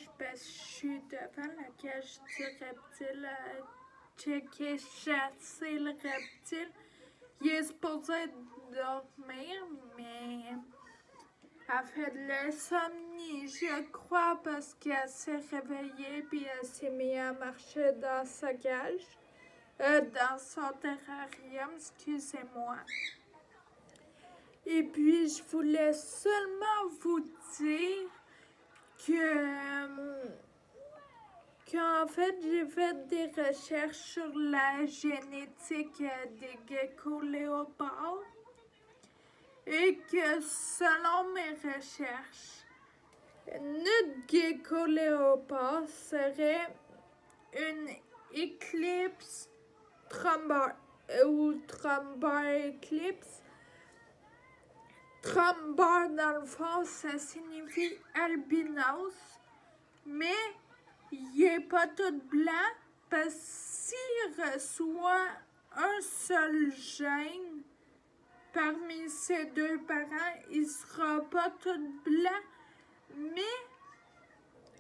cage parce que je suis devant la cage du reptile à checker, chasser le reptile. Il est supposé dormir, mais elle fait de l'insomnie, je crois, parce qu'elle s'est réveillée puis elle s'est mise à marcher dans sa cage, dans son terrarium, excusez-moi. Et puis, je voulais seulement vous dire qu'en fait, j'ai fait des recherches sur la génétique des geckos léopards et que selon mes recherches, notre gecko léopard serait une éclipse Trumbar ou Trumbar éclipse. Trumbar, dans le fond, ça signifie albinos, mais il n'est pas tout blanc parce que s'il reçoit un seul gène parmi ses deux parents, il ne sera pas tout blanc, mais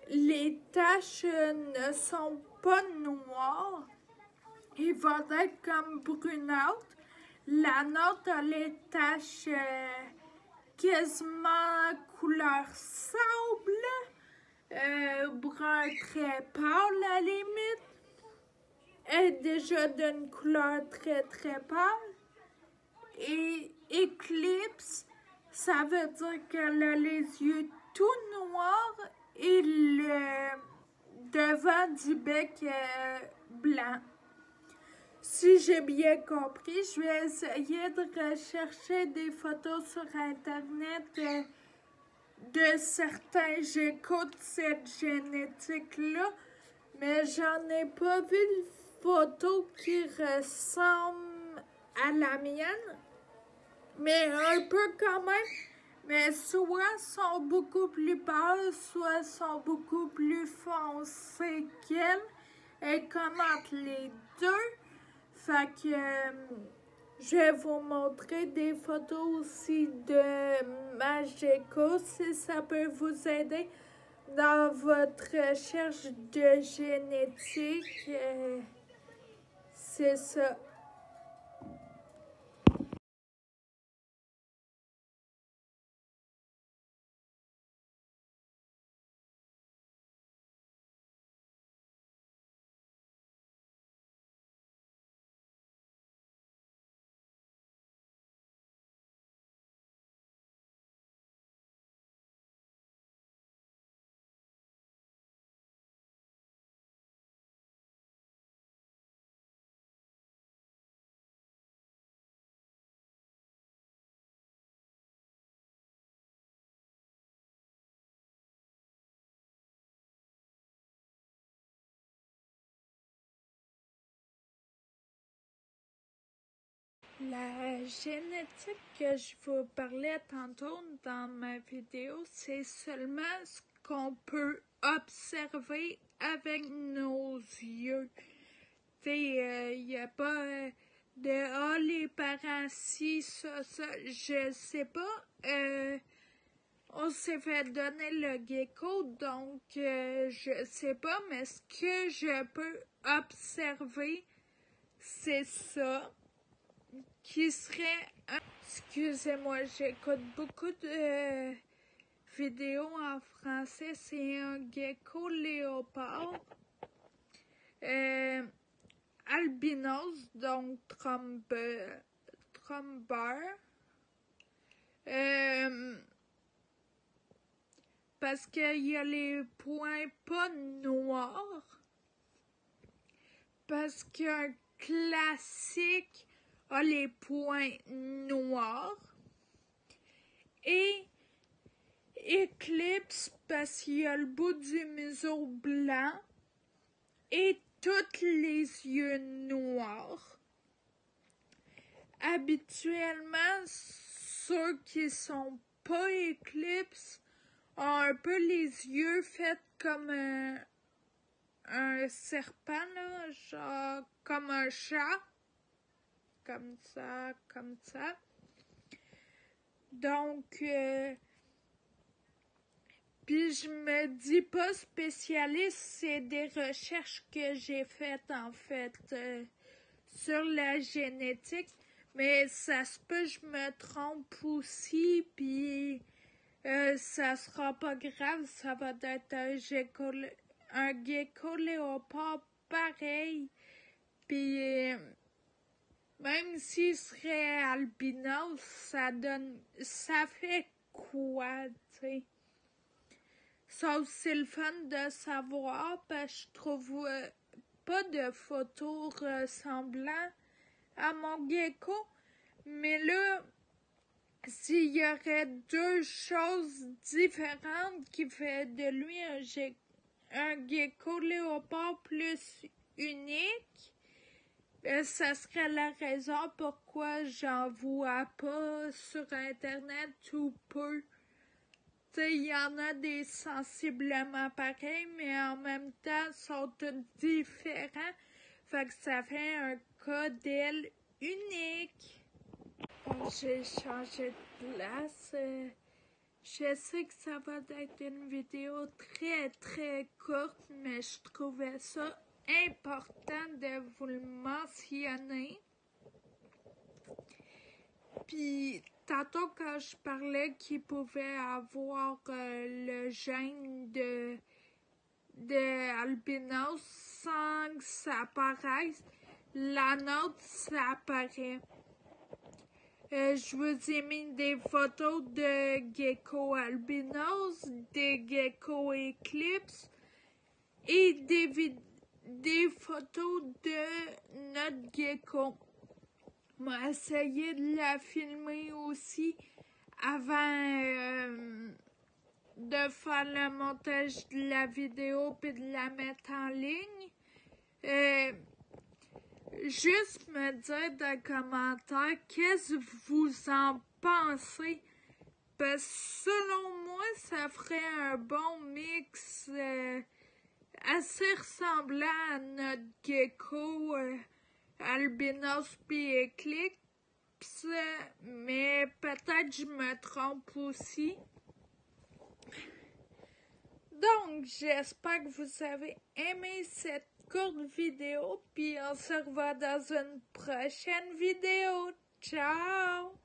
les taches ne sont pas noires. Il va être comme brunâtre. La nôtre a les taches quasiment couleur sable, brun très pâle à la limite. Elle est déjà d'une couleur très très pâle. Et éclipse, ça veut dire qu'elle a les yeux tout noirs et le devant du bec blanc. Si j'ai bien compris, je vais essayer de rechercher des photos sur Internet de certains geckos de cette génétique-là, mais j'en ai pas vu de photo qui ressemble à la mienne, mais un peu quand même. Mais soit sont beaucoup plus pâles, soit sont beaucoup plus foncées qu'elle, et comme entre les deux. Fait que je vais vous montrer des photos aussi de ma gecko si ça peut vous aider dans votre recherche de génétique. C'est ça. La génétique que je vous parlais tantôt dans ma vidéo, c'est seulement ce qu'on peut observer avec nos yeux. Il n'y a pas de les parents ci, ça, je sais pas. On s'est fait donner le gecko, donc je sais pas, mais ce que je peux observer, c'est ça. Qui serait un... Excusez-moi, j'écoute beaucoup de vidéos en français. C'est un gecko léopard. Albinos, donc Trumbar. Parce qu'il y a les points pas noirs. Parce qu'un classique a les points noirs. Et éclipse parce qu'il y a le bout du museau blanc et tous les yeux noirs. Habituellement, ceux qui sont pas éclipses ont un peu les yeux faits comme un serpent, là, genre comme un chat. Comme ça, comme ça. Donc, Puis je me dis pas spécialiste, c'est des recherches que j'ai faites en fait sur la génétique, mais ça se peut je me trompe aussi, puis ça sera pas grave, ça va être un gecko léopard pareil, puis même s'il serait albinos, ça fait quoi, tu sais? Sauf c'est le fun de savoir, parce que je trouve pas de photos ressemblant à mon gecko, mais là, s'il y aurait deux choses différentes qui fait de lui un gecko léopard plus unique, ça serait la raison pourquoi j'en vois pas sur Internet ou peu. Il y en a des sensiblement pareils, mais en même temps, sont tous différents. Fait que ça fait un cas d'aile unique. J'ai changé de place. Je sais que ça va être une vidéo très très courte, mais je trouvais ça important de vous le mentionner. Puis tantôt quand je parlais qu'il pouvait avoir le gène de albinos sans que ça apparaisse, la nôtre ça apparaît. Je vous ai mis des photos de gecko albinos, des gecko éclipse et des photos de notre gecko. On va essayer de la filmer aussi avant de faire le montage de la vidéo puis de la mettre en ligne. Juste me dire dans les commentaires qu'est-ce que vous en pensez. Parce que selon moi, ça ferait un bon mix assez ressemblant à notre gecko albinos puis éclipse, mais peut-être je me trompe aussi. Donc, j'espère que vous avez aimé cette courte vidéo, puis on se revoit dans une prochaine vidéo. Ciao!